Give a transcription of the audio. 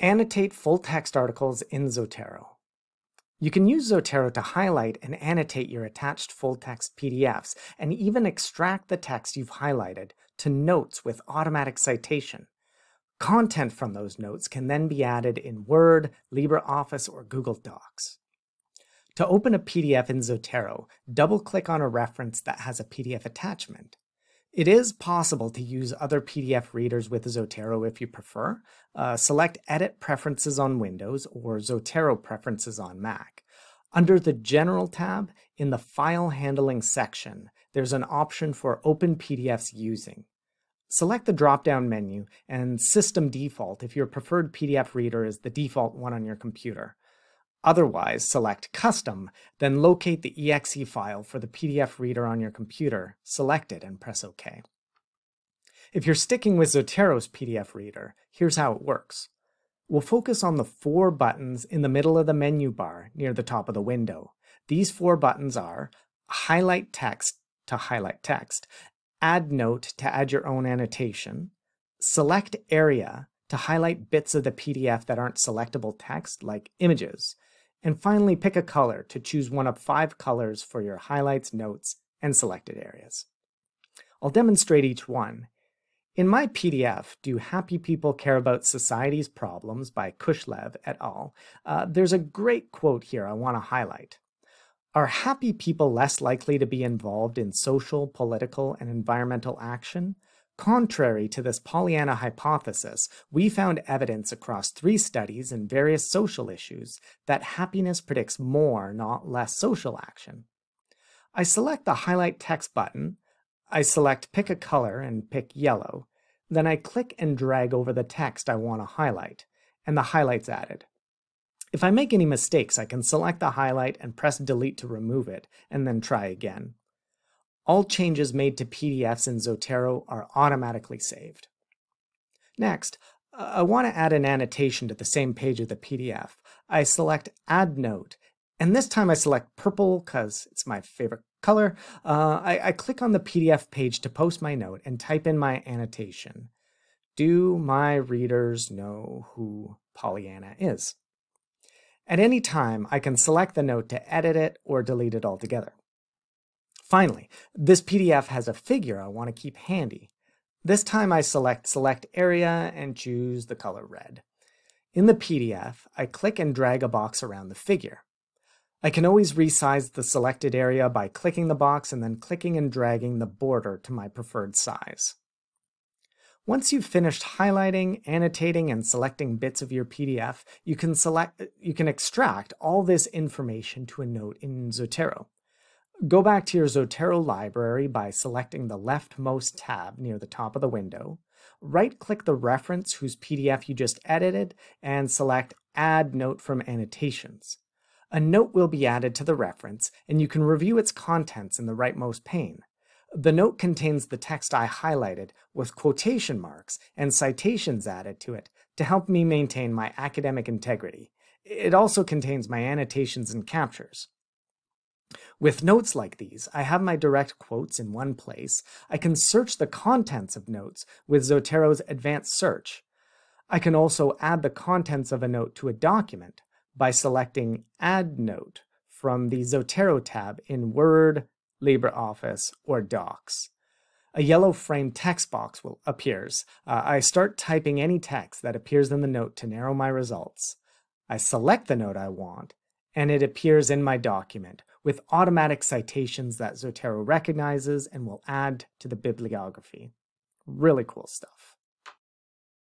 Annotate full-text articles in Zotero. You can use Zotero to highlight and annotate your attached full-text PDFs and even extract the text you've highlighted to notes with automatic citation. Content from those notes can then be added in Word, LibreOffice, or Google Docs. To open a PDF in Zotero, double-click on a reference that has a PDF attachment. It is possible to use other PDF readers with Zotero if you prefer. Select Edit Preferences on Windows or Zotero Preferences on Mac. Under the General tab, in the File Handling section, there's an option for Open PDFs Using. Select the drop-down menu and System Default if your preferred PDF reader is the default one on your computer. Otherwise, select Custom, then locate the exe file for the PDF reader on your computer, select it, and press OK. If you're sticking with Zotero's PDF reader, here's how it works. We'll focus on the 4 buttons in the middle of the menu bar near the top of the window. These 4 buttons are Highlight Text to highlight text, Add Note to add your own annotation, Select Area to highlight bits of the PDF that aren't selectable text, like images, and finally, pick a color to choose one of 5 colors for your highlights, notes, and selected areas. I'll demonstrate each one. In my PDF, Do Happy People Care About Society's Problems by Kushlev et al., there's a great quote here I want to highlight. Are happy people less likely to be involved in social, political, and environmental action? Contrary to this Pollyanna hypothesis, we found evidence across 3 studies and various social issues that happiness predicts more, not less, social action. I select the Highlight Text button, I select Pick a Color and pick yellow, then I click and drag over the text I want to highlight, and the highlight's added. If I make any mistakes, I can select the highlight and press Delete to remove it, and then try again. All changes made to PDFs in Zotero are automatically saved. Next, I want to add an annotation to the same page of the PDF. I select Add Note, and this time I select purple because it's my favorite color. I click on the PDF page to post my note and type in my annotation. Do my readers know who Pollyanna is? At any time, I can select the note to edit it or delete it altogether. Finally, this PDF has a figure I want to keep handy. This time I select Area and choose the color red. In the PDF, I click and drag a box around the figure. I can always resize the selected area by clicking the box and then clicking and dragging the border to my preferred size. Once you've finished highlighting, annotating, and selecting bits of your PDF, you can extract all this information to a note in Zotero. Go back to your Zotero library by selecting the leftmost tab near the top of the window, right-click the reference whose PDF you just edited, and select Add Note from Annotations. A note will be added to the reference, and you can review its contents in the rightmost pane. The note contains the text I highlighted with quotation marks and citations added to it to help me maintain my academic integrity. It also contains my annotations and captures. With notes like these, I have my direct quotes in one place. I can search the contents of notes with Zotero's advanced search. I can also add the contents of a note to a document by selecting Add Note from the Zotero tab in Word, LibreOffice, or Docs. A yellow framed text box appears. I start typing any text that appears in the note to narrow my results. I select the note I want, and it appears in my document with automatic citations that Zotero recognizes and will add to the bibliography. Really cool stuff.